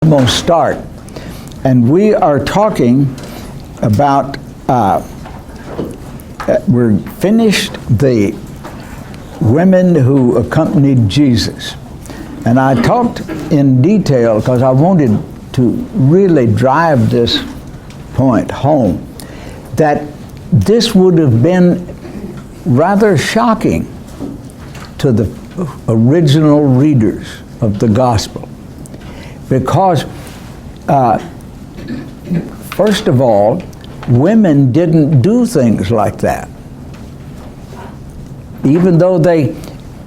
I'm going to start. And we are talking about, we're finished the women who accompanied Jesus. And I talked in detail because I wanted to really drive this point home, that this would have been rather shocking to the original readers of the gospel. Because, first of all, women didn't do things like that. Even though they,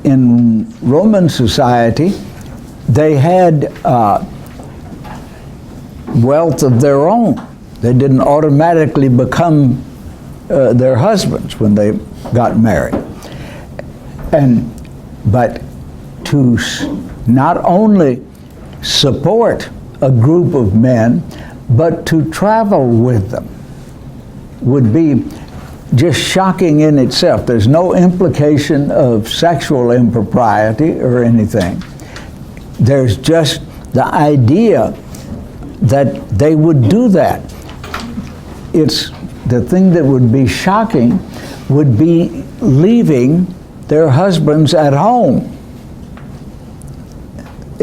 in Roman society, they had wealth of their own. They didn't automatically become their husbands when they got married. But to not only support a group of men, but to travel with them would be just shocking in itself. There's no implication of sexual impropriety or anything. There's just the idea that they would do that. It's the thing that would be shocking would be leaving their husbands at home.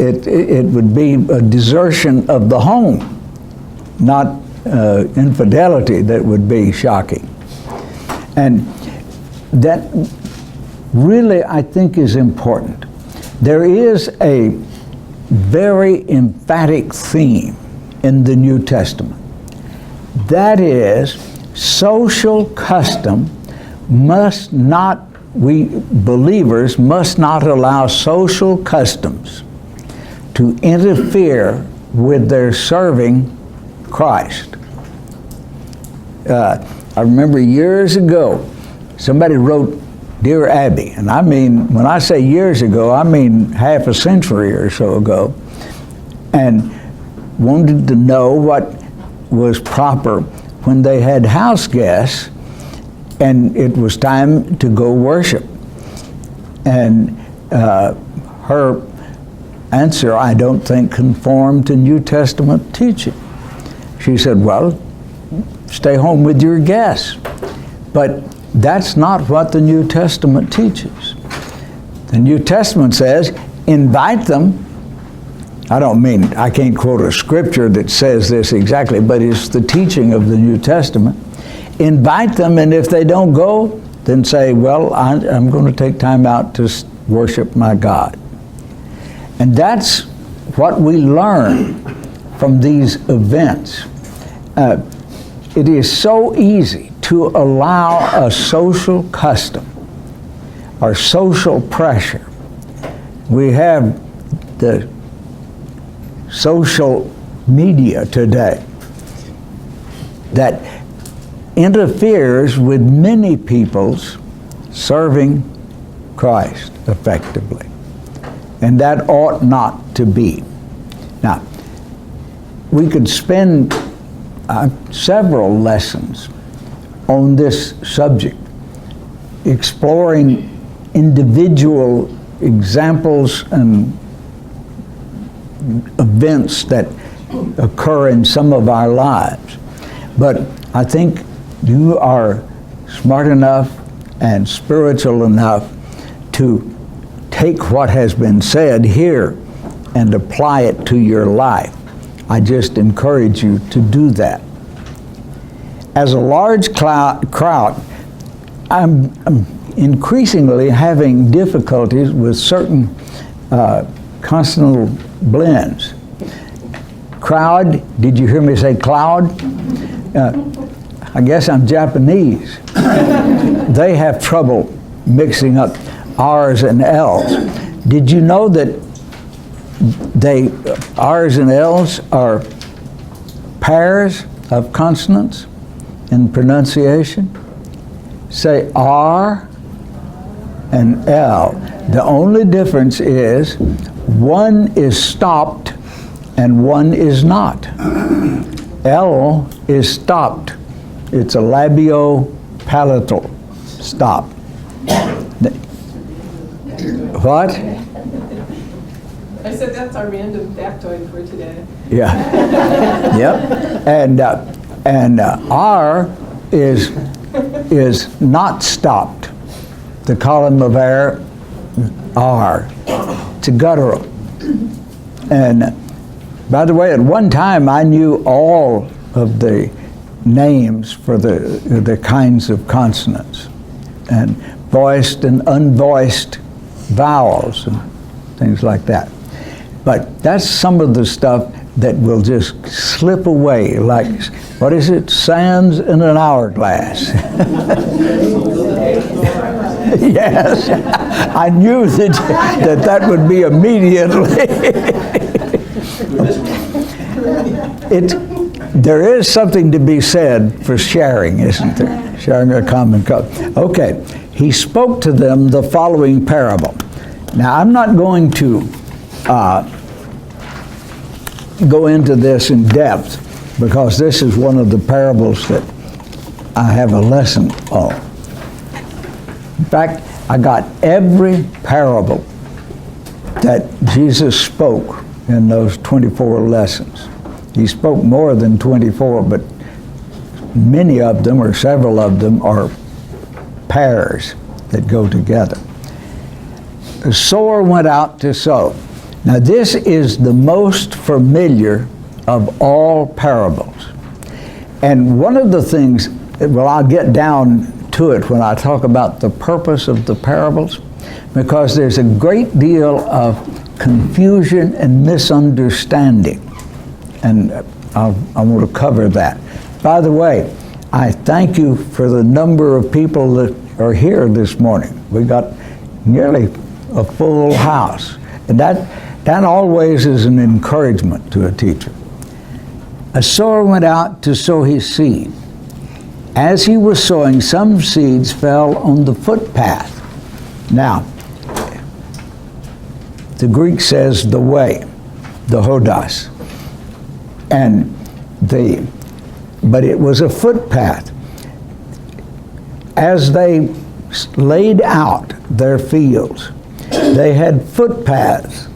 It would be a desertion of the home, not infidelity that would be shocking. And that really, I think, is important. There is a very emphatic theme in the New Testament. That is, social custom must not, we believers must not allow social customs to interfere with their serving Christ. I remember years ago, somebody wrote Dear Abby, and I mean, when I say years ago, I mean half a century or so ago, and wanted to know what was proper when they had house guests and it was time to go worship. And her answer, I don't think, conformed to New Testament teaching. She said, well, stay home with your guests. But that's not what the New Testament teaches. The New Testament says, invite them. I can't quote a scripture that says this exactly, but it's the teaching of the New Testament. Invite them, and if they don't go, then say, well, I'm going to take time out to worship my God. And that's what we learn from these events. It is so easy to allow a social custom or social pressure. We have the social media today that interferes with many people's serving Christ effectively. And that ought not to be. Now, we could spend several lessons on this subject, exploring individual examples and events that occur in some of our lives. But I think you are smart enough and spiritual enough to take what has been said here and apply it to your life. I just encourage you to do that. As a large crowd, I'm increasingly having difficulties with certain consonantal blends. Crowd, did you hear me say cloud? I guess I'm Japanese. They have trouble mixing up R's and L's. Did you know that R's and L's are pairs of consonants in pronunciation? Say R and L. The only difference is one is stopped and one is not. L is stopped. It's a labiopalatal stop. What? I said that's our random factoid for today. Yeah. Yep. And R is not stopped. The column of air, R. It's a guttural. And by the way, at one time I knew all of the names for the kinds of consonants, and voiced and unvoiced vowels and things like that. But that's some of the stuff that will just slip away like, what is it, sands in an hourglass. Yes, I knew that would be immediately. There is something to be said for sharing, isn't there? Sharing a common cup. Okay, he spoke to them the following parable. Now, I'm not going to go into this in depth because this is one of the parables that I have a lesson on. In fact, I got every parable that Jesus spoke in those 24 lessons. He spoke more than 24, but many of them, or several of them, are pairs that go together. The sower went out to sow. Now this is the most familiar of all parables. And one of the things, well, I'll get down to it when I talk about the purpose of the parables, because there's a great deal of confusion and misunderstanding. And I want to cover that. By the way, I thank you for the number of people that are here this morning. We got nearly a full house. And that always is an encouragement to a teacher. A sower went out to sow his seed. As he was sowing, some seeds fell on the footpath. Now, the Greek says the way, the hodos. But it was a footpath. As they laid out their fields, they had footpaths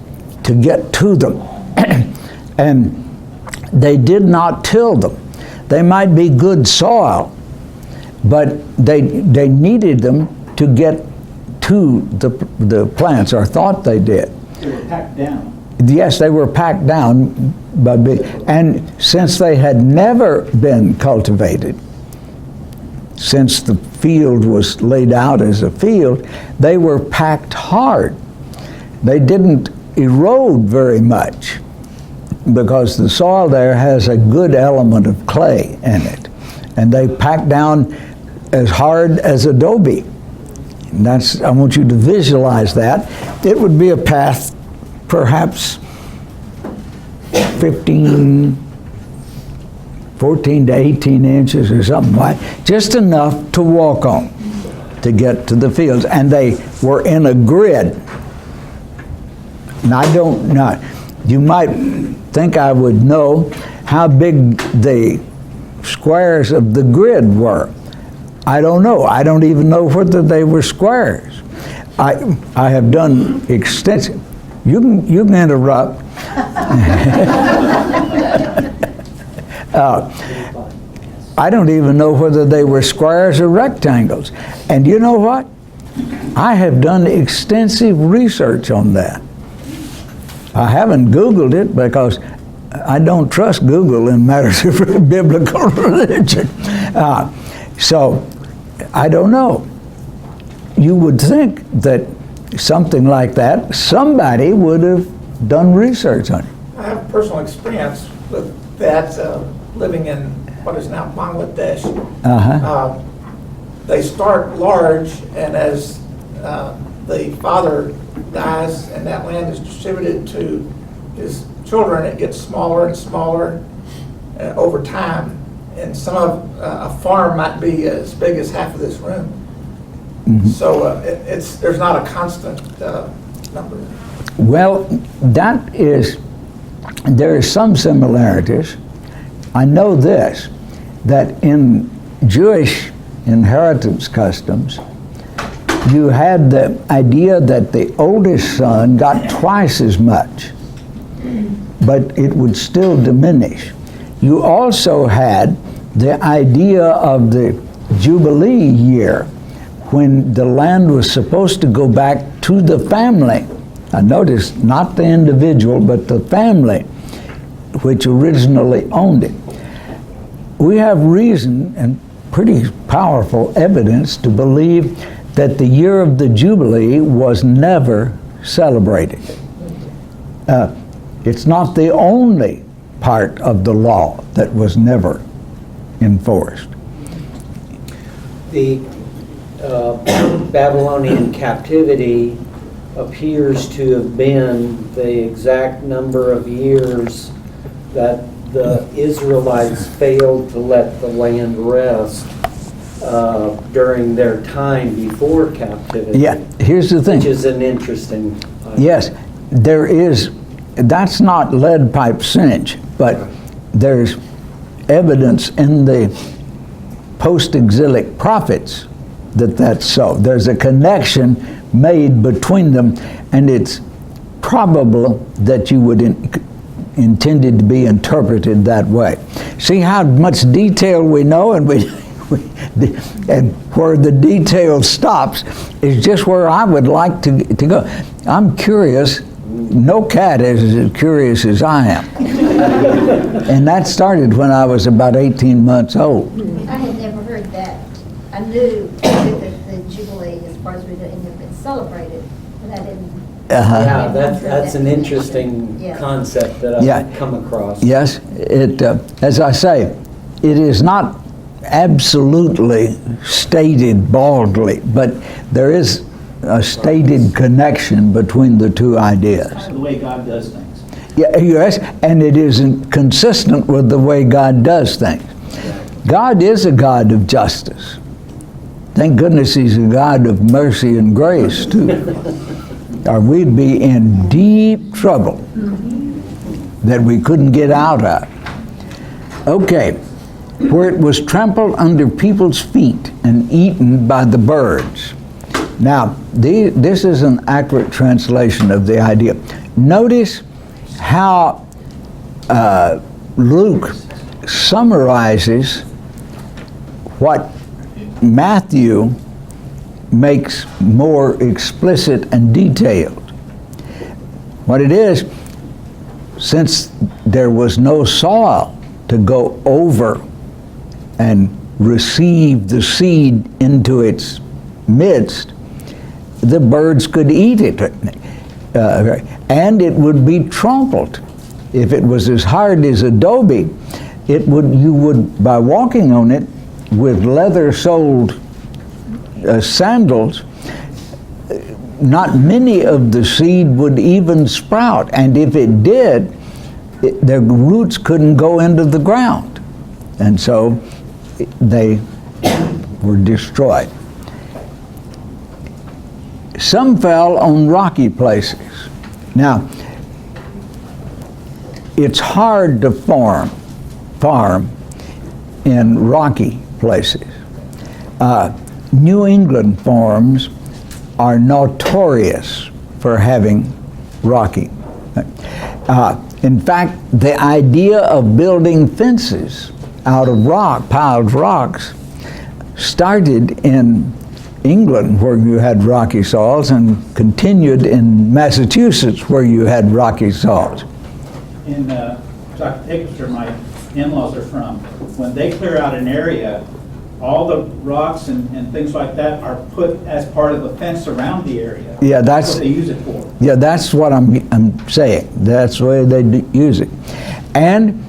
to get to them. And they did not till them. They might be good soil, but they needed them to get to the plants, or thought they did. They were packed down. Yes, they were packed down by big, and since they had never been cultivated, since the field was laid out as a field, they were packed hard. They didn't erode very much because the soil there has a good element of clay in it, and they packed down as hard as adobe. And I want you to visualize that. It would be a path perhaps 14 to 18 inches or something like, just enough to walk on to get to the fields. And they were in a grid. Now, you might think I would know how big the squares of the grid were. I don't know. I don't even know whether they were squares. I have done extensive. You can interrupt. I don't even know whether they were squares or rectangles. And you know what? I have done extensive research on that. I haven't Googled it because I don't trust Google in matters of biblical religion. So I don't know. You would think that something like that, somebody would have done research on it. I have personal experience with that, living in what is now Bangladesh. They start large, and as the father dies and that land is distributed to his children, it gets smaller and smaller over time. And some of a farm might be as big as half of this room. Mm-hmm. So there's not a constant number. Well, there is some similarities. I know this, that in Jewish inheritance customs, you had the idea that the oldest son got twice as much but it would still diminish. You also had the idea of the Jubilee year, when the land was supposed to go back to the family. I notice not the individual, but the family, which originally owned it. We have reason and pretty powerful evidence to believe that the year of the Jubilee was never celebrated. It's not the only part of the law that was never enforced. The Babylonian captivity appears to have been the exact number of years that the Israelites failed to let the land rest during their time before captivity. Yeah, here's the thing. Which is an interesting idea. Yes, there is, that's not lead pipe cinch, but there's evidence in the post-exilic prophets that that's so. There's a connection made between them, and it's probable that you would intended to be interpreted that way. See how much detail we know, and and where the detail stops is just where I would like to go. I'm curious. No cat is as curious as I am. And that started when I was about 18 months old. I had never heard that. I knew that the Jubilee, as far as we know, had been celebrated, but I didn't. Yeah, that's an interesting Yeah. concept that I've come across. Yes, it, as I say, it is not absolutely stated baldly, but there is a stated connection between the two ideas. The way God does things. Yeah, yes, and it isn't consistent with the way God does things. God is a God of justice. Thank goodness He's a God of mercy and grace, too. Or we'd be in deep trouble that we couldn't get out of. Okay, where it was trampled under people's feet and eaten by the birds. Now, this is an accurate translation of the idea. Notice how Luke summarizes what Matthew makes more explicit and detailed. What it is, since there was no soil to go over and receive the seed into its midst, the birds could eat it, and it would be trampled. If it was as hard as adobe, you would, by walking on it with leather-soled sandals, not many of the seed would even sprout, and if it did, their roots couldn't go into the ground, and so they were destroyed. Some fell on rocky places. Now, it's hard to farm in rocky places. New England farms are notorious for having rocky. In fact, the idea of building fences out of piled rocks, started in England, where you had rocky soils, and continued in Massachusetts, where you had rocky soils. In Dr. Hicks, my in-laws are from, when they clear out an area, all the rocks and things like that are put as part of the fence around the area. Yeah, that's what they use it for. Yeah, that's what I'm saying. That's the way they use it. And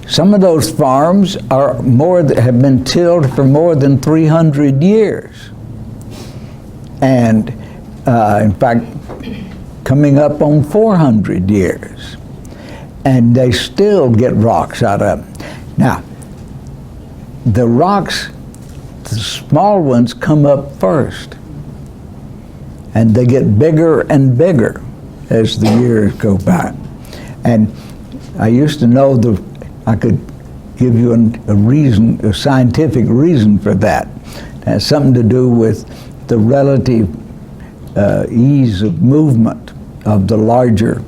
some of those farms have been tilled for more than 300 years. And in fact, coming up on 400 years. And they still get rocks out of them. Now, the rocks, the small ones, come up first. And they get bigger and bigger as the years go by. And I used to know I could give you a scientific reason for that. It has something to do with the relative ease of movement of the larger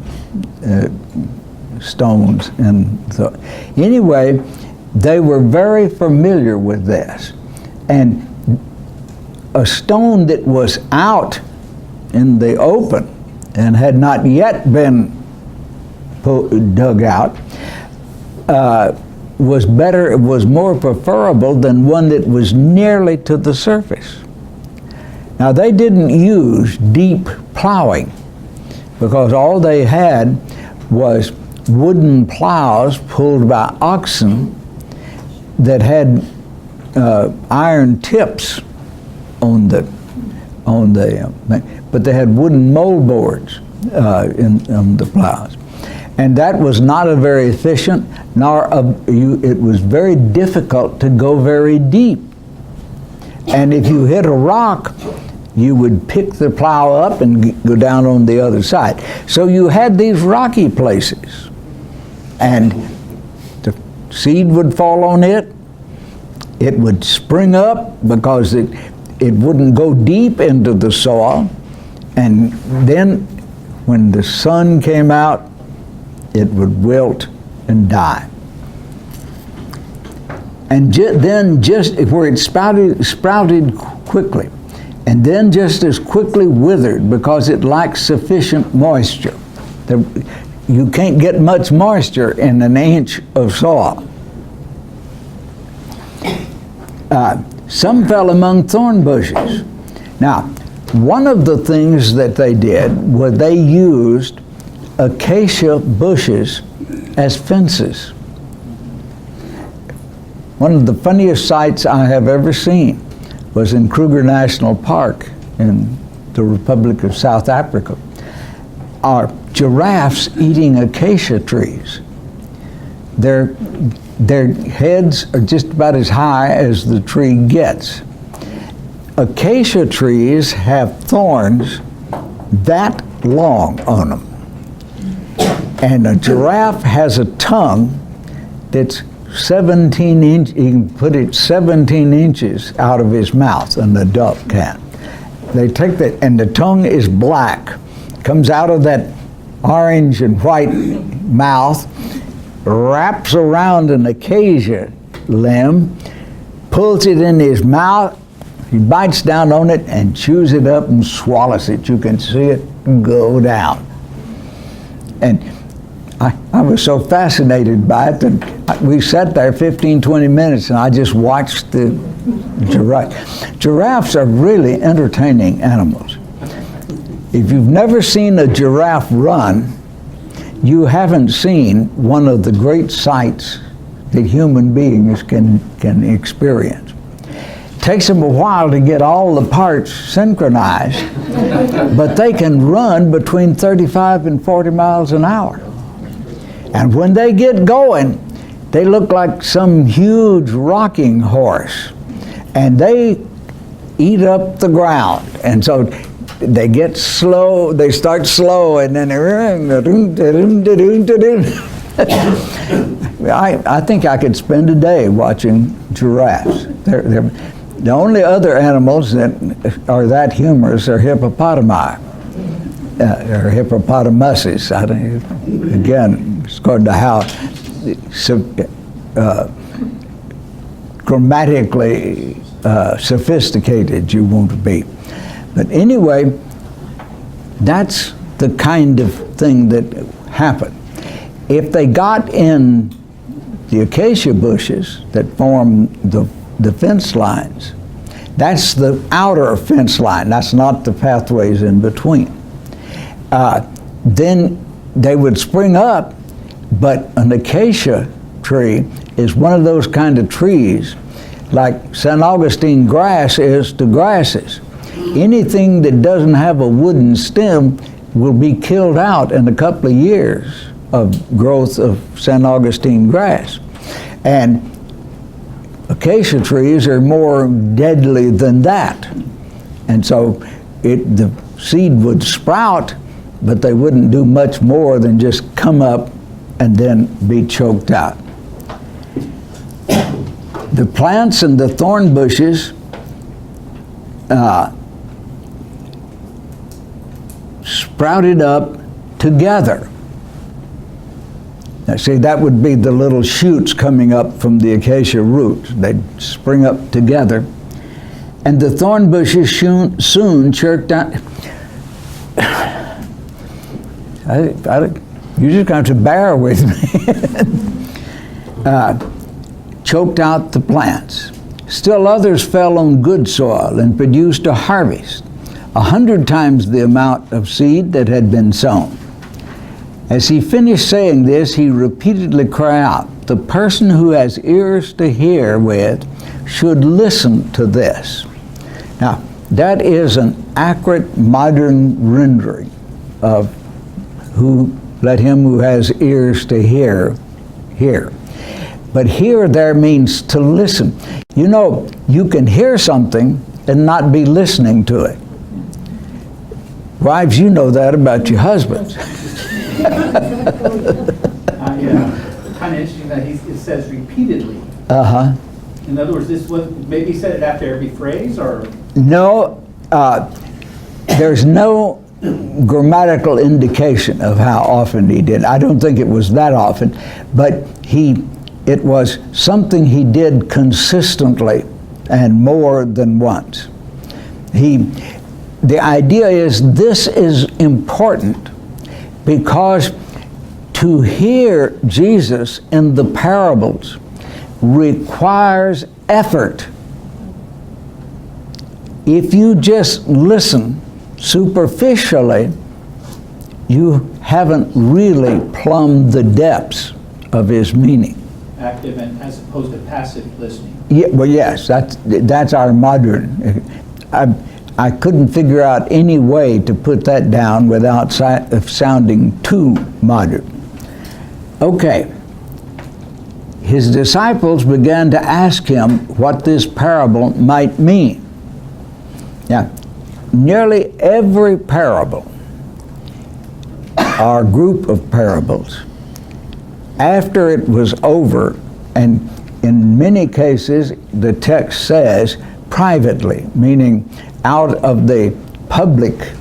stones. And so, anyway, they were very familiar with this. And a stone that was out in the open and had not yet been dug out was better, it was more preferable than one that was nearly to the surface. Now, they didn't use deep plowing because all they had was wooden plows pulled by oxen that had iron tips on the but they had wooden moldboards on the plows, and that was not a very efficient, nor it was very difficult to go very deep. And if you hit a rock, you would pick the plow up and go down on the other side. So you had these rocky places, and the seed would fall on it. It would spring up because it wouldn't go deep into the soil, and then when the sun came out, it would wilt and die. And then just where it sprouted quickly, and then just as quickly withered because it lacks sufficient moisture. You can't get much moisture in an inch of soil. Some fell among thorn bushes. Now, one of the things that they did was they used acacia bushes as fences. One of the funniest sights I have ever seen was in Kruger National Park in the Republic of South Africa. Are giraffes eating acacia trees. Their heads are just about as high as the tree gets. Acacia trees have thorns that long on them. And a giraffe has a tongue that's 17 inches, you can put it 17 inches out of his mouth, an adult can. They take that, and the tongue is black, comes out of that orange and white mouth, wraps around an acacia limb, pulls it in his mouth, he bites down on it and chews it up and swallows it. You can see it go down. And I was so fascinated by it that we sat there 15, 20 minutes and I just watched the giraffe. Giraffes are really entertaining animals. If you've never seen a giraffe run, you haven't seen one of the great sights that human beings can experience. It takes them a while to get all the parts synchronized, but they can run between 35 and 40 miles an hour. And when they get going, they look like some huge rocking horse, and they eat up the ground. And so they get slow, they start slow, and then I think I could spend a day watching giraffes. They're the only other animals that are that humorous are hippopotami, or hippopotamuses. Again, it's according to how grammatically sophisticated you want to be. But anyway, that's the kind of thing that happened. If they got in the acacia bushes that form the fence lines, that's the outer fence line, that's not the pathways in between. Then they would spring up, but an acacia tree is one of those kind of trees, like St. Augustine grass is to grasses. Anything that doesn't have a wooden stem will be killed out in a couple of years of growth of St. Augustine grass. And acacia trees are more deadly than that. And so the seed would sprout, but they wouldn't do much more than just come up and then be choked out. The plants and the thorn bushes sprouted up together. Now see, that would be the little shoots coming up from the acacia roots. They'd spring up together. And the thorn bushes soon choked out. You just have to bear with me. Choked out the plants. Still others fell on good soil and produced a harvest, 100 times the amount of seed that had been sown. As he finished saying this, he repeatedly cried out, "The person who has ears to hear with should listen to this." Now, that is an accurate modern rendering of let him who has ears to hear, hear. But hear there means to listen. You know, you can hear something and not be listening to it. Wives, you know that about your husbands. Yeah, kind of interesting that it says repeatedly. Uh-huh. In other words, this was, maybe he said it after every phrase, or? No, there's no grammatical indication of how often he did. I don't think it was that often, but it was something he did consistently and more than once. The idea is this is important because to hear Jesus in the parables requires effort. If you just listen superficially, you haven't really plumbed the depths of his meaning. Active and as opposed to passive listening. Yeah, well, yes, that's our modern. I couldn't figure out any way to put that down without sounding too modern. Okay. His disciples began to ask him what this parable might mean. Now, nearly every parable, or group of parables, after it was over, and in many cases the text says privately, meaning out of the public.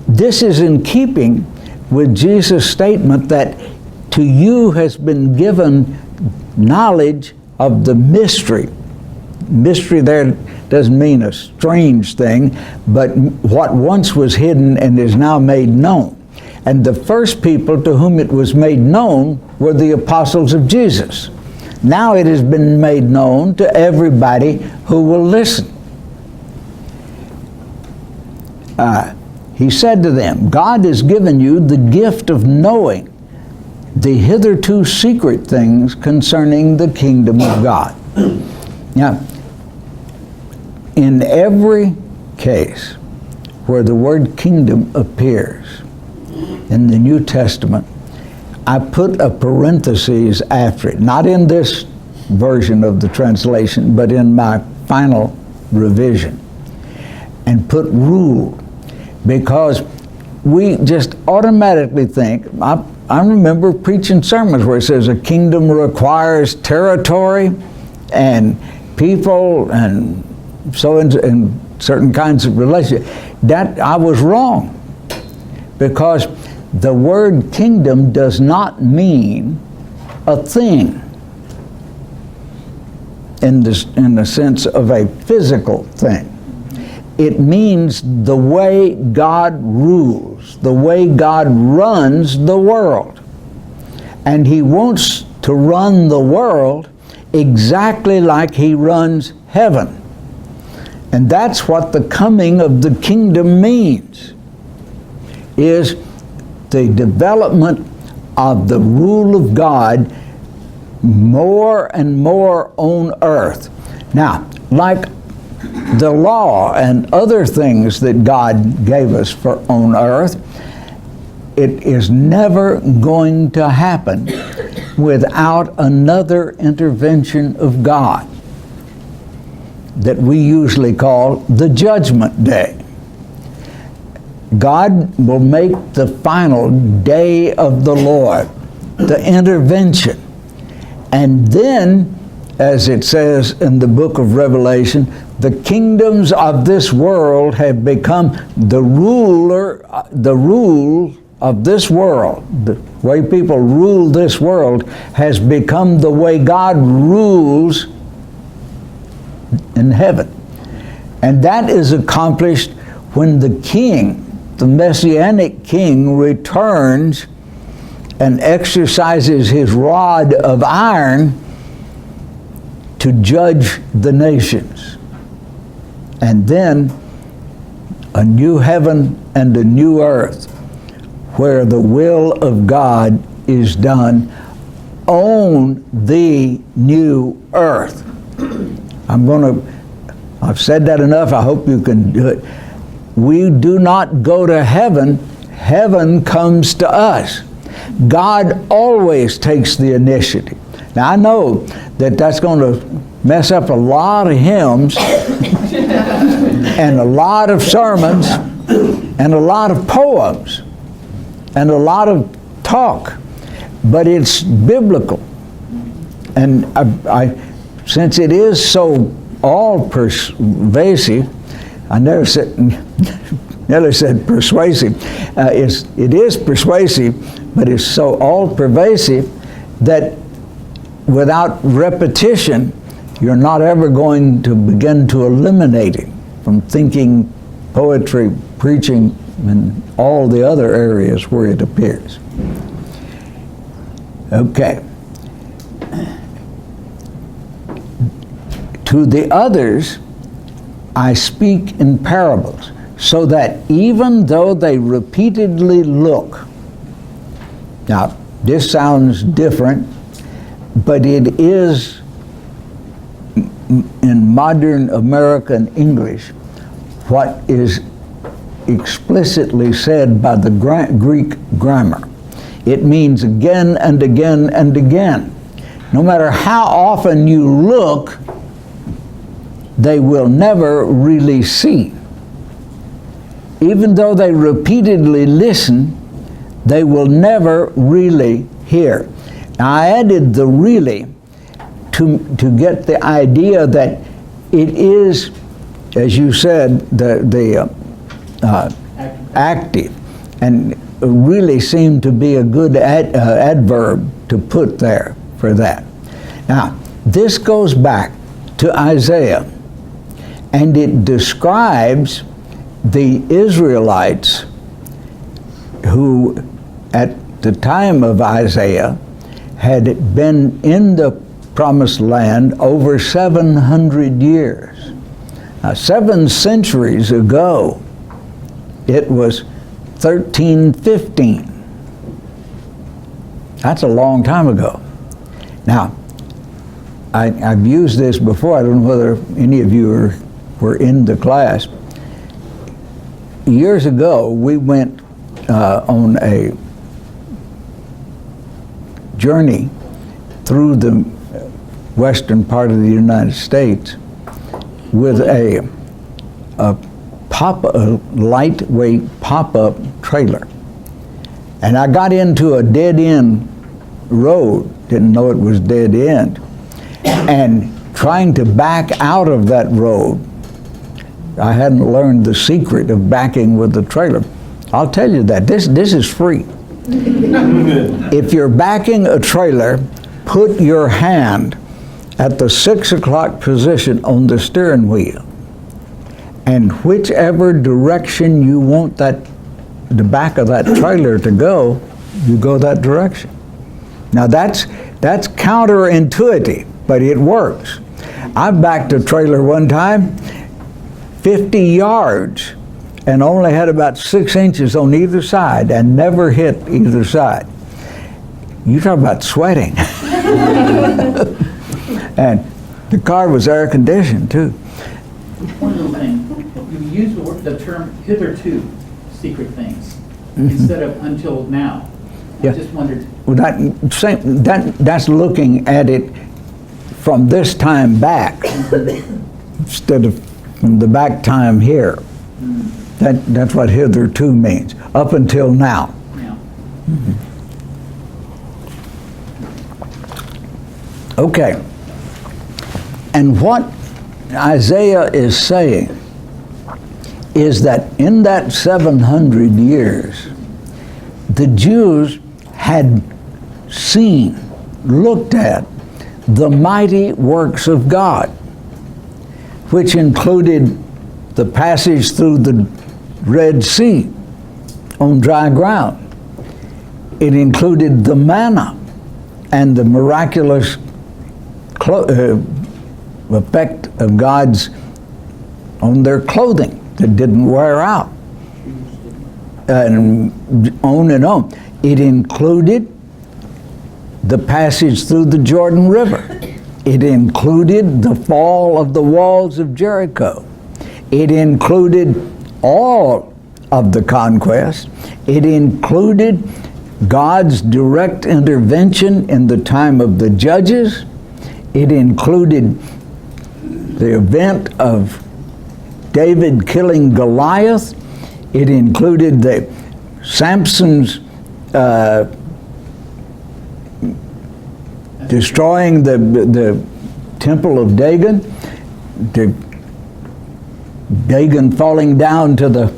This is in keeping with Jesus' statement that to you has been given knowledge of the mystery. Mystery there doesn't mean a strange thing, but what once was hidden and is now made known. And the first people to whom it was made known were the apostles of Jesus. Now it has been made known to everybody who will listen. He said to them, God has given you the gift of knowing the hitherto secret things concerning the kingdom of God. Now, in every case where the word kingdom appears in the New Testament, I put a parenthesis after it, not in this version of the translation, but in my final revision, and put rule, because we just automatically think, I remember preaching sermons where it says a kingdom requires territory and people and so in certain kinds of relationships. That I was wrong, because the word kingdom does not mean a thing in the sense of a physical thing. It means the way God rules, the way God runs the world. And He wants to run the world exactly like He runs heaven. And that's what the coming of the kingdom means, is the development of the rule of God more and more on earth. Now, like the law and other things that God gave us for on earth, it is never going to happen without another intervention of God that we usually call the judgment day. God will make the final day of the Lord, the intervention. And then, as it says in the book of Revelation, the kingdoms of this world have become the rule of this world, the way people rule this world, has become the way God rules in heaven. And that is accomplished when the king, the Messianic king, returns and exercises his rod of iron to judge the nations. And then a new heaven and a new earth where the will of God is done on the new earth. I've said that enough. I hope you can do it. We do not go to heaven. Heaven comes to us. God always takes the initiative. Now, I know that that's going to mess up a lot of hymns and a lot of sermons and a lot of poems and a lot of talk, but it's biblical. And since it is so all pervasive, I never said persuasive. It is persuasive, but it's so all pervasive that without repetition, you're not ever going to begin to eliminate it from thinking, poetry, preaching, and all the other areas where it appears. Okay. To the others, I speak in parables, so that even though they repeatedly look, now this sounds different, but it is in modern American English what is explicitly said by the Greek grammar. It means again and again and again. No matter how often you look, they will never really see. Even though they repeatedly listen, they will never really hear. Now, I added the really to get the idea that it is, as you said, the active, and really seemed to be a good adverb to put there for that. Now, this goes back to Isaiah, and it describes the Israelites who, at the time of Isaiah, had been in the promised land over 700 years. Now, 7 centuries ago, it was 1315. That's a long time ago. Now, I've used this before. I don't know whether any of you were in the class. Years ago, we went on a journey through the western part of the United States with a lightweight pop-up trailer. And I got into a dead-end road, didn't know it was dead-end, and trying to back out of that road, I hadn't learned the secret of backing with the trailer. I'll tell you that. This is free. If you're backing a trailer, put your hand at the 6 o'clock position on the steering wheel, and whichever direction you want the back of that trailer to go, you go that direction. Now that's counterintuitive, but it works. I backed a trailer one time 50 yards and only had about 6 inches on either side and never hit either side. You talk about sweating. And the car was air conditioned too. One little thing, you use the term hitherto secret things instead of until now. Yeah. I just wondered. Well, that's looking at it from this time back instead of from the back time here. That's what hitherto means, up until now. Yeah. Okay. And what Isaiah is saying is that in that 700 years, the Jews had seen, looked at the mighty works of God, which included the passage through the Red Sea on dry ground. It included the manna and the miraculous effect of God's on their clothing that didn't wear out, and on and on. It included the passage through the Jordan River. It included the fall of the walls of Jericho. It included all of the conquest. It included God's direct intervention in the time of the judges. It included the event of David killing Goliath. It included the Samson's destroying the temple of Dagon, Dagon falling down to the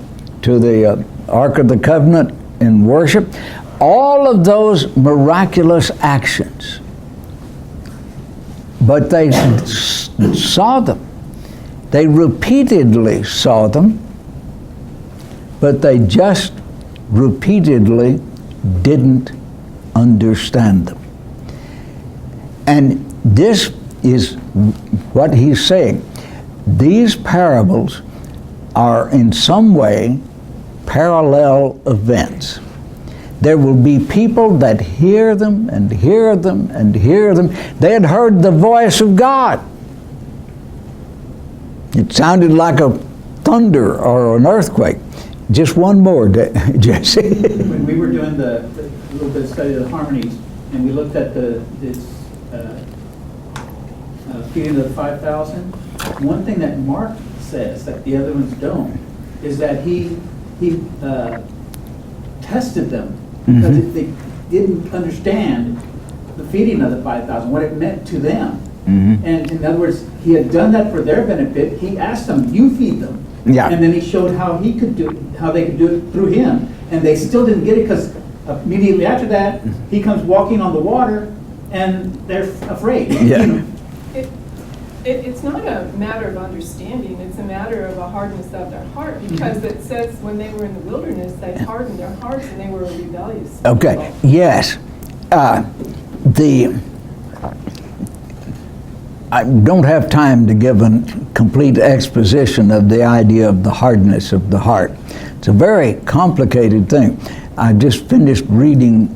Ark of the Covenant in worship. All of those miraculous actions. But they saw them. They repeatedly saw them, but they just repeatedly didn't understand them. And this is what he's saying. These parables are in some way parallel events. There will be people that hear them and hear them and hear them. They had heard the voice of God. It sounded like a thunder or an earthquake. Just one more, Jesse. When we were doing the little bit of study of the harmonies, and we looked at this feeding of the 5,000, one thing that Mark says that the other ones don't is that he tested them because if they didn't understand the feeding of the 5,000, what it meant to them. And in other words, he had done that for their benefit. He asked them, "You feed them." Yeah. And then he showed how they could do it through him, and they still didn't get it because immediately after that, he comes walking on the water, and they're afraid. Yeah. It's not a matter of understanding, it's a matter of a hardness of their heart, because it says when they were in the wilderness, they hardened their hearts and they were rebellious. Okay, people. yes. I don't have time to give a complete exposition of the idea of the hardness of the heart. It's a very complicated thing. I just finished reading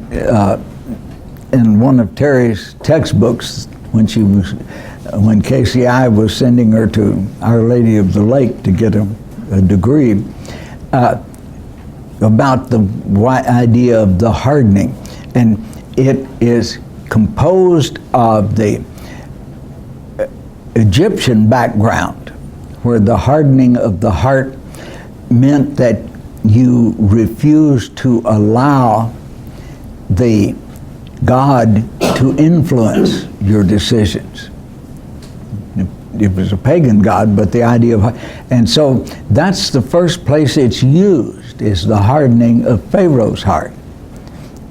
in one of Terry's textbooks when KCI was sending her to Our Lady of the Lake to get a degree, about the idea of the hardening. And it is composed of the Egyptian background, where the hardening of the heart meant that you refused to allow the God to influence your decisions. It was a pagan god, but the idea of, and so that's the first place it's used, is the hardening of Pharaoh's heart.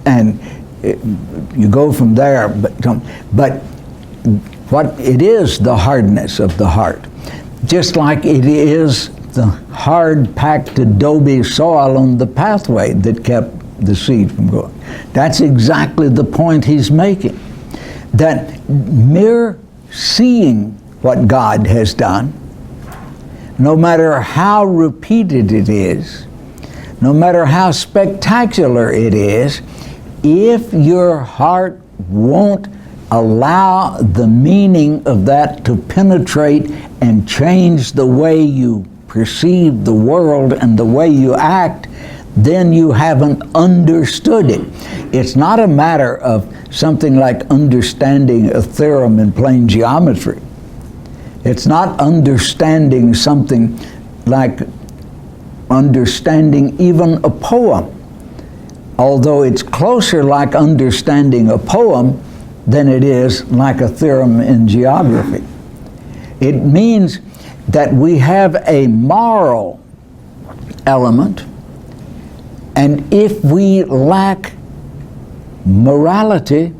And you go from there, but what it is, the hardness of the heart, just like it is the hard-packed adobe soil on the pathway that kept the seed from going. That's exactly the point he's making, that mere seeing what God has done, no matter how repeated it is, no matter how spectacular it is, if your heart won't allow the meaning of that to penetrate and change the way you perceive the world and the way you act, then you haven't understood it. It's not a matter of something like understanding a theorem in plane geometry. It's not understanding something like understanding even a poem, although it's closer like understanding a poem than it is like a theorem in geography. It means that we have a moral element And if we lack morality,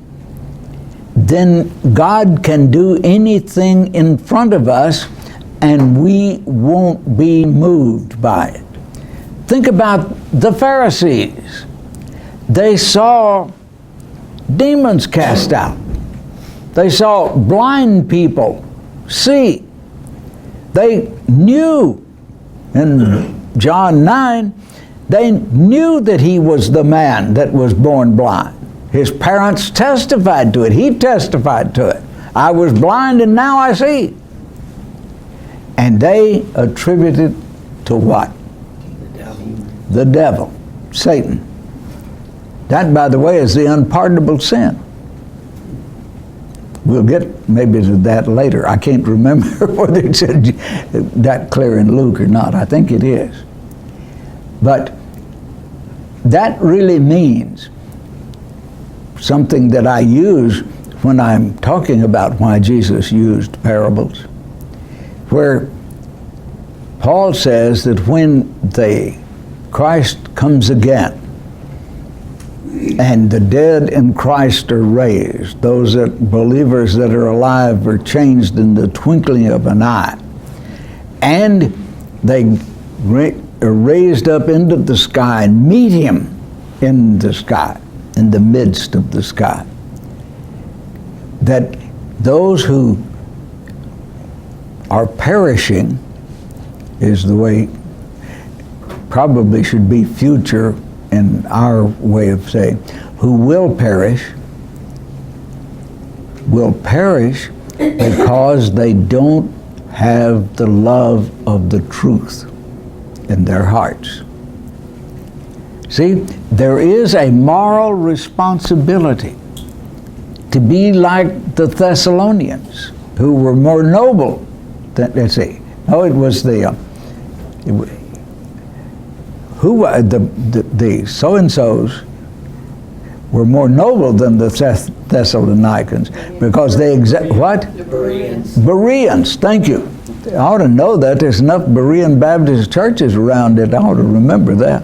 then God can do anything in front of us and we won't be moved by it. Think about the Pharisees. They saw demons cast out. They saw blind people see. They knew, in John 9, they knew that he was the man that was born blind. His parents testified to it. He testified to it. I was blind and now I see. And they attributed to what? The devil, Satan. That, by the way, is the unpardonable sin. We'll get maybe to that later. I can't remember whether it's that clear in Luke or not. I think it is. But that really means something that I use when I'm talking about why Jesus used parables, where Paul says that when Christ comes again and the dead in Christ are raised, those believers that are alive are changed in the twinkling of an eye, and they are raised up into the sky and meet him in the sky, in the midst of the sky, that those who are perishing is the way, probably should be future in our way of saying, who will perish because they don't have the love of the truth in their hearts. See, there is a moral responsibility to be like the Thessalonians, who were more noble than, let's see, no, it was the so-and-sos were more noble than the Thessalonians because they what? Bereans, thank you. I ought to know that. There's enough Berean Baptist churches around it. I ought to remember that.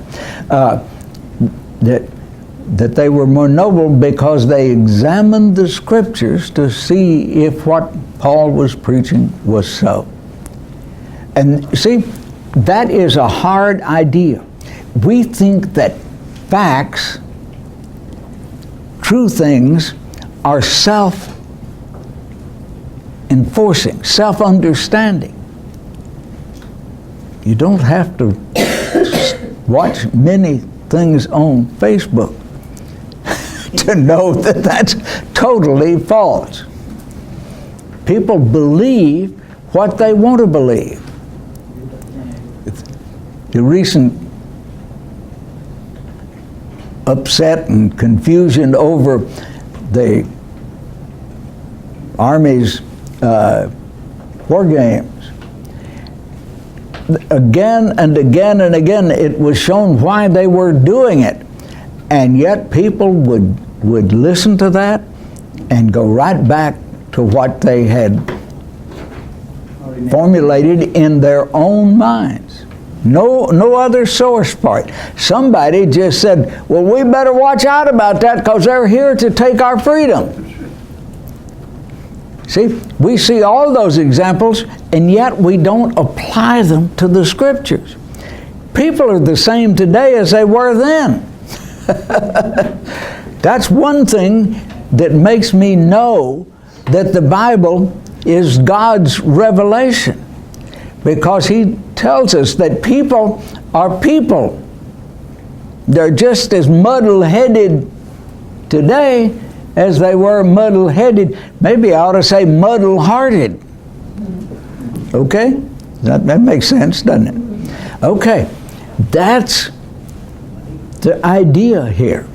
That they were more noble because they examined the scriptures to see if what Paul was preaching was so. And see, that is a hard idea. We think that facts, true things, are self-enforcing, self-understanding. You don't have to watch many things on Facebook to know that that's totally false. People believe what they want to believe. The recent upset and confusion over the Army's war games. Again and again and again, it was shown why they were doing it. And yet people would listen to that and go right back to what they had formulated in their own minds. No other source for it. Somebody just said, well, we better watch out about that because they're here to take our freedom. See, we see all those examples, and yet we don't apply them to the scriptures. People are the same today as they were then. That's one thing that makes me know that the Bible is God's revelation, because He tells us that people are people. They're just as muddle-headed today as they were muddle-headed. Maybe I ought to say muddle-hearted. Okay? That makes sense, doesn't it? Okay. That's the idea here.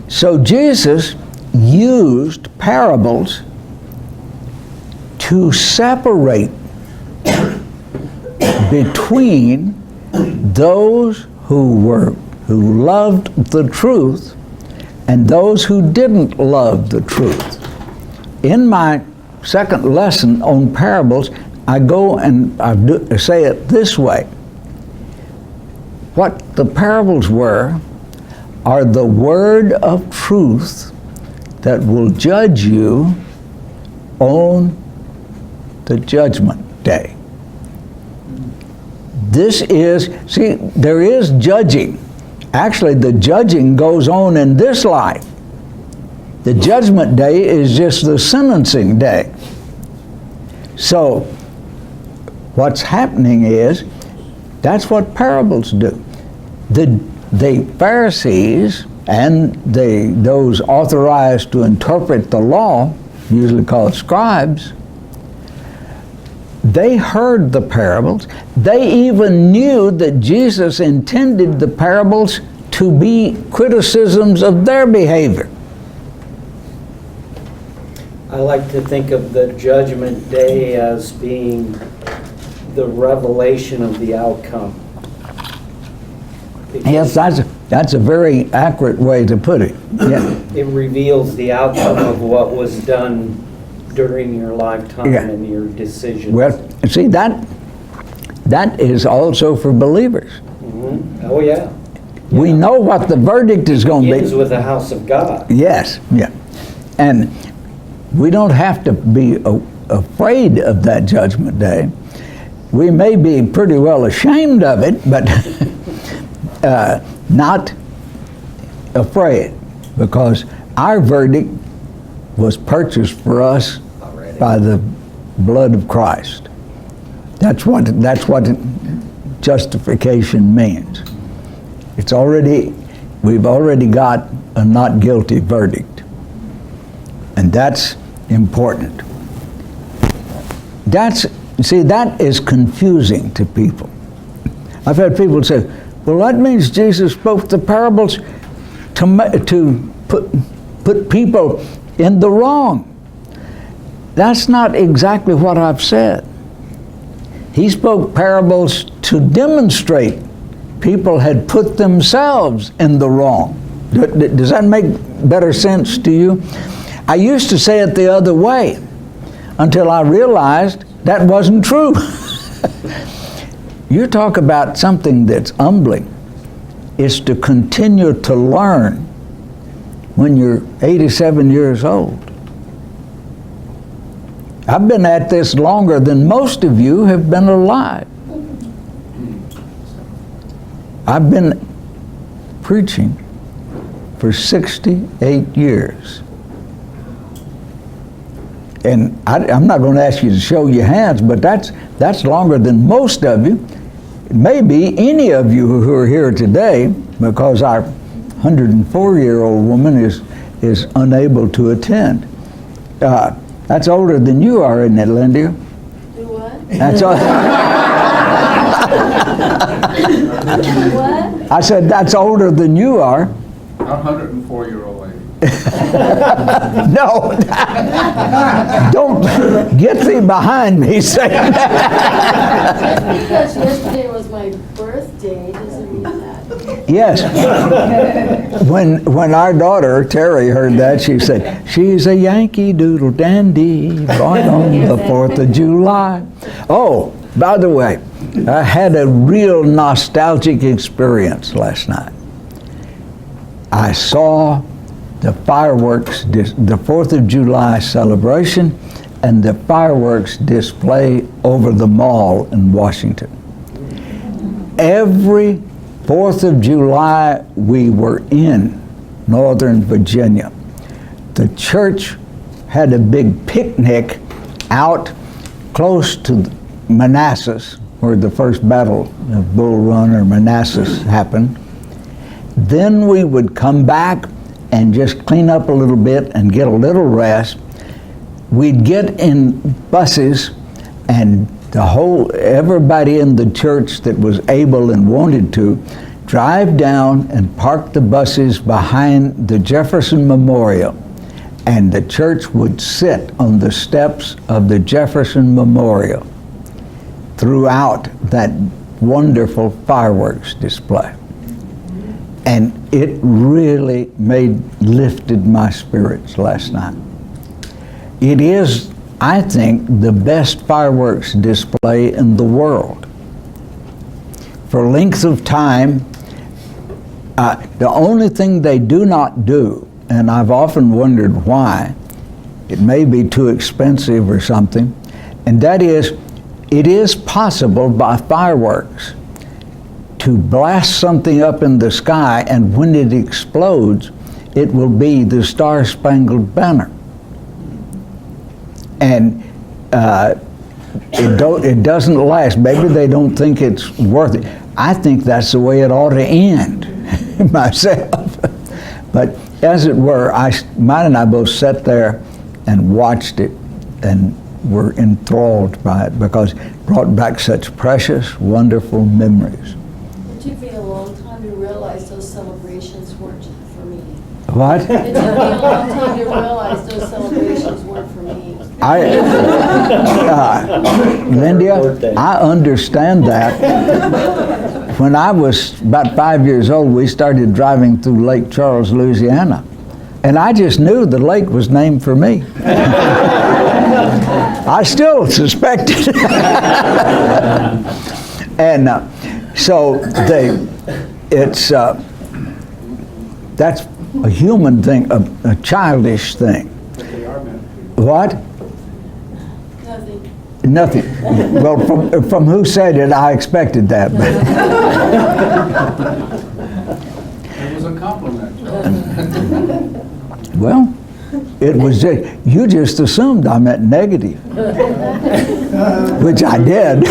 So Jesus used parables to separate between those who loved the truth and those who didn't love the truth. In my second lesson on parables, I go and I say it this way. what the parables were are the word of truth that will judge you on the judgment day. This is, see, there is judging. Actually, the judging goes on in this life. The judgment day is just the sentencing day. So, what's happening is, that's what parables do. The Pharisees and those authorized to interpret the law, usually called scribes, they heard the parables. They even knew that Jesus intended the parables to be criticisms of their behavior. I like to think of the judgment day as being the revelation of the outcome. Yes, that's a very accurate way to put it. Yeah. It reveals the outcome of what was done during your lifetime Yeah. and your decisions. Well, see, that is also for believers. Mhm. Oh, yeah. We know what the verdict is going to Begins be. with the house of God. Yes, yeah. And we don't have to be afraid of that judgment day. We may be pretty well ashamed of it, but not afraid, because our verdict was purchased for us by the blood of Christ. That's what justification means. We've already got a not guilty verdict. And that's important. That is confusing to people. I've had people say, well, that means Jesus spoke the parables to put people in the wrong. That's not exactly what I've said. He spoke parables to demonstrate people had put themselves in the wrong. Does that make better sense to you? I used to say it the other way until I realized that wasn't true. You talk about something that's humbling. It's to continue to learn when you're 87 years old. I've been at this longer than most of you have been alive. I've been preaching for 68 years. And I'm not going to ask you to show your hands, but that's longer than most of you. Maybe any of you who are here today, because our 104-year-old woman is unable to attend. That's older than you are, isn't it, Linda? Do what? That's all. What? I said that's older than you are. I'm 104-year-old lady. No, don't get thee behind me saying that. Because yesterday was my birthday, doesn't mean that. Yes. When our daughter Terry heard that, she said, "She's a Yankee Doodle Dandy, born on the 4th of July." Oh, by the way, I had a real nostalgic experience last night. I saw the fireworks, the 4th of July celebration, and the fireworks display over the mall in Washington. Every 4th of July we were in Northern Virginia, the church had a big picnic out close to Manassas, where the first battle of Bull Run or Manassas happened. Then we would come back and just clean up a little bit and get a little rest. We'd get in buses, and everybody in the church that was able and wanted to drive down and park the buses behind the Jefferson Memorial, and the church would sit on the steps of the Jefferson Memorial throughout that wonderful fireworks display. And it really lifted my spirits last night. It is, I think, the best fireworks display in the world. for length of time. The only thing they do not do, and I've often wondered why, it may be too expensive or something, and that is, it is possible by fireworks to blast something up in the sky, and when it explodes, it will be the Star-Spangled Banner. And it doesn't last. Maybe they don't think it's worth it. I think that's the way it ought to end myself. But as it were, mine and I both sat there and watched it and were enthralled by it because it brought back such precious, wonderful memories. It took me a long time to realize those celebrations weren't for me. What? It took me a long time to realize those celebrations weren't for me. Linda, I understand that. When I was about 5 years old, we started driving through Lake Charles, Louisiana. And I just knew the lake was named for me. I still suspect it. And so that's a human thing, a childish thing. What? Nothing. Nothing. Well, from who said it, I expected that. It was a compliment. Well, it was you just assumed I meant negative, which I did.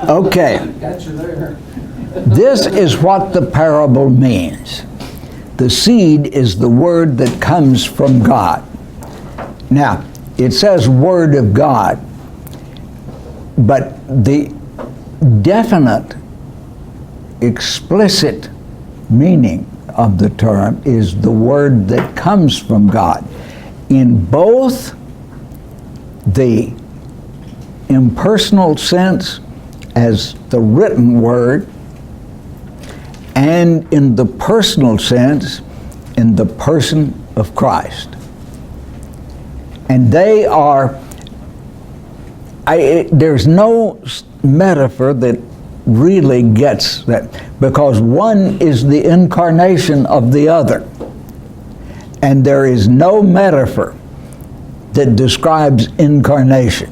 Okay. Got you there. This is what the parable means. The seed is the word that comes from God. Now, it says word of God, but the definite, explicit meaning of the term is the word that comes from God. In both the impersonal sense as the written word, and in the personal sense in the person of Christ. And they are, there's no metaphor that really gets that, because one is the incarnation of the other. And there is no metaphor that describes incarnation.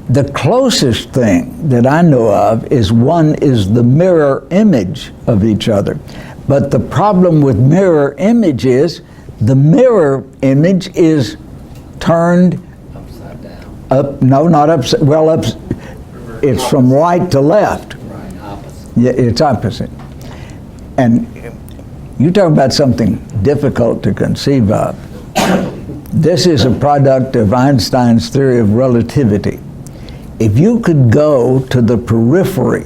The closest thing that I know of is one is the mirror image of each other. But the problem with mirror image is the mirror image is turned Upside down. up, no, not upside, well, up, it's from right to left. Right, opposite. Yeah, it's opposite. And you talk about something difficult to conceive of. This is a product of Einstein's theory of relativity. If you could go to the periphery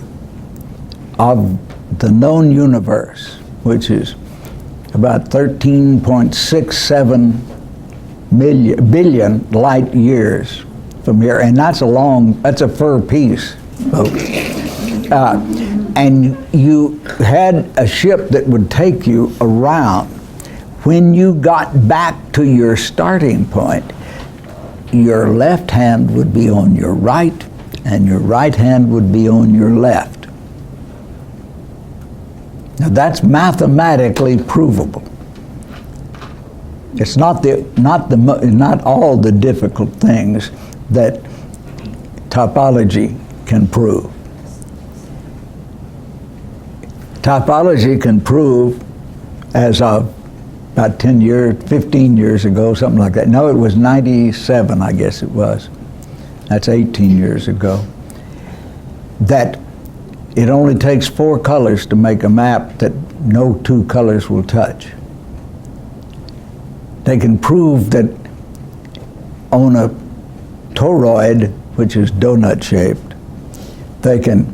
of the known universe, which is about 13.67 billion light years from here, and that's a fur piece, folks. And you had a ship that would take you around. When you got back to your starting point, your left hand would be on your right, and your right hand would be on your left. Now that's mathematically provable. It's not all the difficult things that topology can prove. Topology can prove, as of about 15 years ago, something like that. No, it was 97, I guess it was. That's 18 years ago. That it only takes 4 colors to make a map that no 2 colors will touch. They can prove that on a toroid, which is donut shaped, they can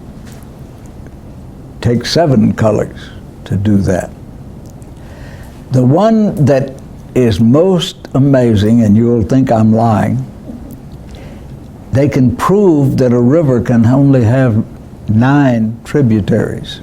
take 7 colors to do that. The one that is most amazing, and you'll think I'm lying, they can prove that a river can only have 9 tributaries.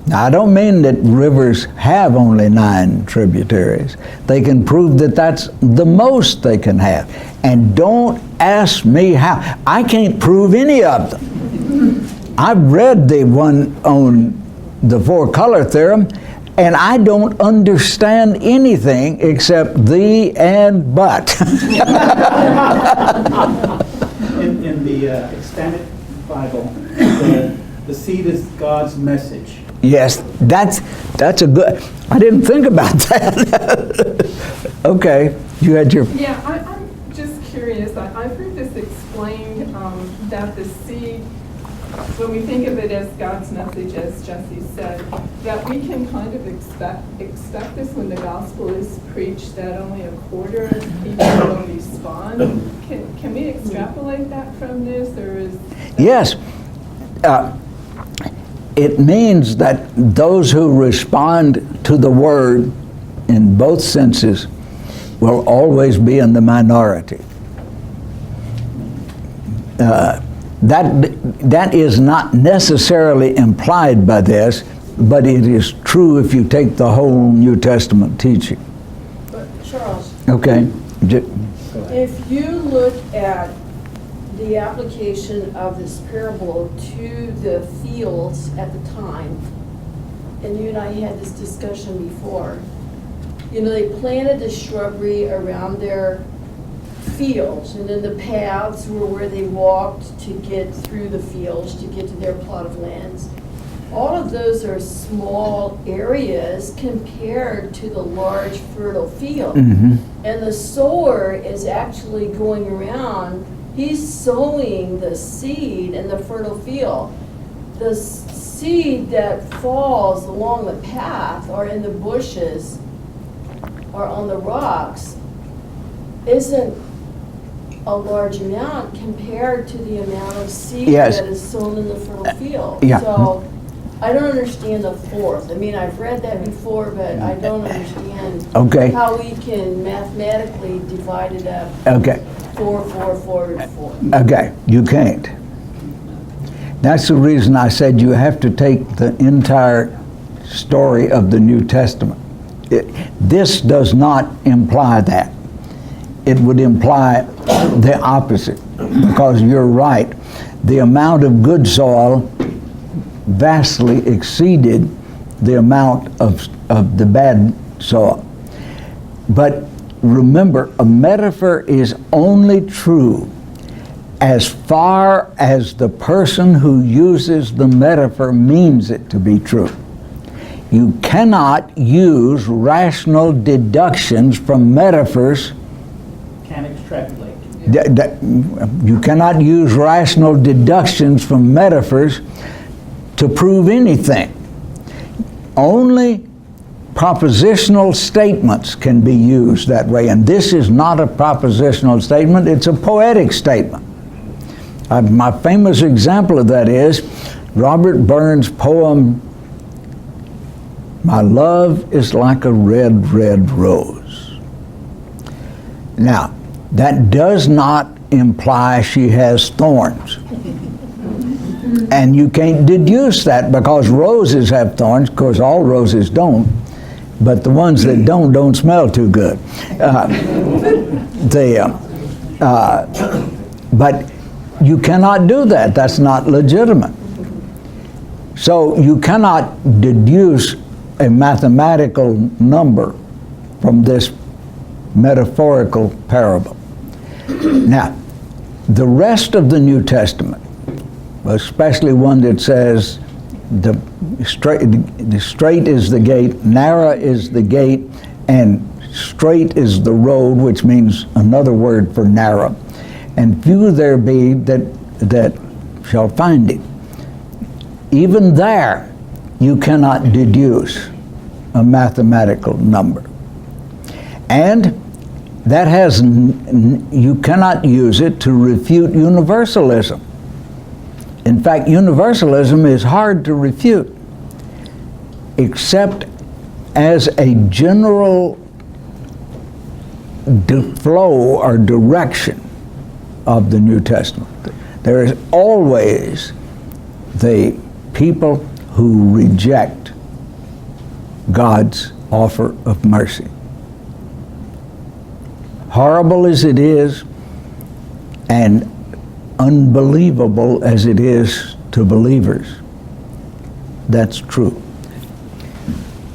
Now, I don't mean that rivers have only 9 tributaries. They can prove that that's the most they can have. And don't ask me how. I can't prove any of them. I've read the one on the 4-color theorem, and I don't understand anything except the and but. In the Expanded Bible, the seed is God's message. Yes, that's a good, I didn't think about that. Okay, you had your, Yeah, I'm just curious. I've heard this explained, that the seed, when we think of it as God's message, as Jesse said, that we can kind of expect this when the gospel is preached, that only a quarter of people will respond. Can we extrapolate that from this, or is? yes. It means that those who respond to the word in both senses will always be in the minority. That is not necessarily implied by this, but it is true if you take the whole New Testament teaching. But Charles, Okay? if you look at the application of this parable to the fields at the time, and you and I had this discussion before, you know, they planted the shrubbery around their fields, and then the paths were where they walked to get through the fields, to get to their plot of lands. All of those are small areas compared to the large fertile field. Mhm. And the sower is actually going around, he's sowing the seed in the fertile field. The seed that falls along the path or in the bushes or on the rocks isn't a large amount compared to the amount of seed Yes. that is sown in the fertile field. Yeah. So I don't understand the fourth. I mean, I've read that before, but I don't understand Okay. how we can mathematically divide it up. Okay. 4, 4, 4, and 4. Okay, you can't. That's the reason I said you have to take the entire story of the New Testament. This does not imply that. It would imply the opposite, because you're right. The amount of good soil vastly exceeded the amount of the bad soil. But remember, a metaphor is only true as far as the person who uses the metaphor means it to be true. You cannot use rational deductions from metaphors. Can't extrapolate. You cannot use rational deductions from metaphors to prove anything. Only propositional statements can be used that way, and this is not a propositional statement, it's a poetic statement. My famous example of that is Robert Burns' poem, "My love is like a red, red rose." Now, that does not imply she has thorns. And you can't deduce that, because roses have thorns. Of course, all roses don't, but the ones that don't smell too good. But you cannot do that. That's not legitimate. So you cannot deduce a mathematical number from this metaphorical parable. Now, the rest of the New Testament, especially one that says the straight is the gate, narrow is the gate, and straight is the road, which means another word for narrow. And few there be that shall find it. Even there, you cannot deduce a mathematical number. And that you cannot use it to refute universalism. In fact, universalism is hard to refute, except as a general flow or direction of the New Testament. There is always the people who reject God's offer of mercy. Horrible as it is, and unbelievable as it is to believers, that's true.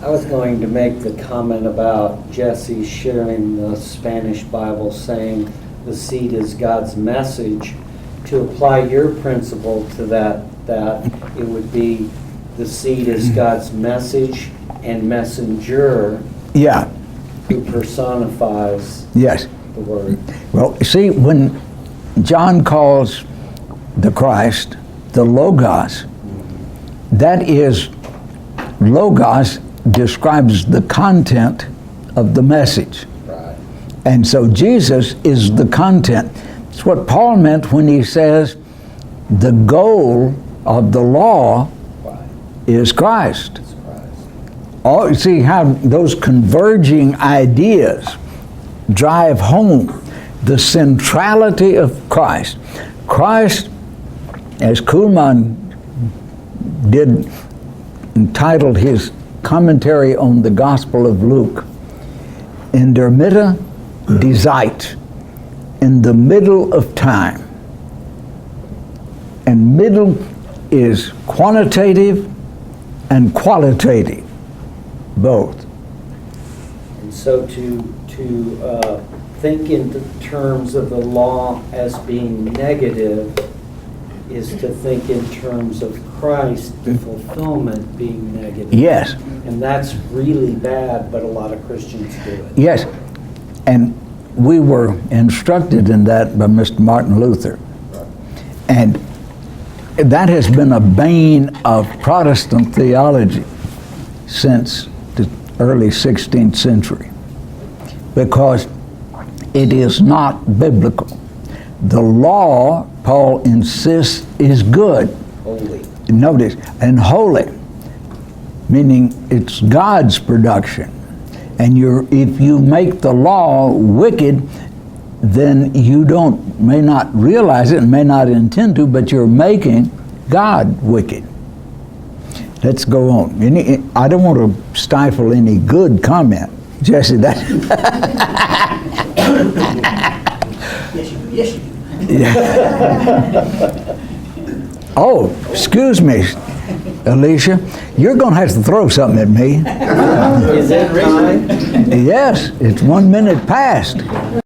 I was going to make the comment about Jesse sharing the Spanish Bible, saying the seed is God's message. To apply your principle to that it would be the seed is God's message and messenger Yeah, who personifies yes. the word. Well, see, when John calls the Christ the Logos, that is, Logos describes the content of the message. Right. And so Jesus is the content. It's what Paul meant when he says the goal of the law Right. is Christ. It's Christ. Oh, you see how those converging ideas drive home the centrality of Christ. Christ, as Kuhlman did, entitled his commentary on the Gospel of Luke, in der Mitte die Zeit, in the middle of time. And middle is quantitative and qualitative, both. And so to think in terms of the law as being negative is to think in terms of Christ, the fulfillment being negative. Yes, And that's really bad, but a lot of Christians do it. yes. And we were instructed in that by Mr. Martin Luther. And that has been a bane of Protestant theology since the early 16th century, because it is not biblical. The law, Paul insists, is good. Holy. Notice, and holy, meaning it's God's production. And if you make the law wicked, then you may not realize it and may not intend to, but you're making God wicked. Let's go on. I don't want to stifle any good comment. Jesse, that. Yes, you do. Yes, you do. Oh, excuse me, Alicia. You're going to have to throw something at me. Is that time? Yes, it's 1 minute past.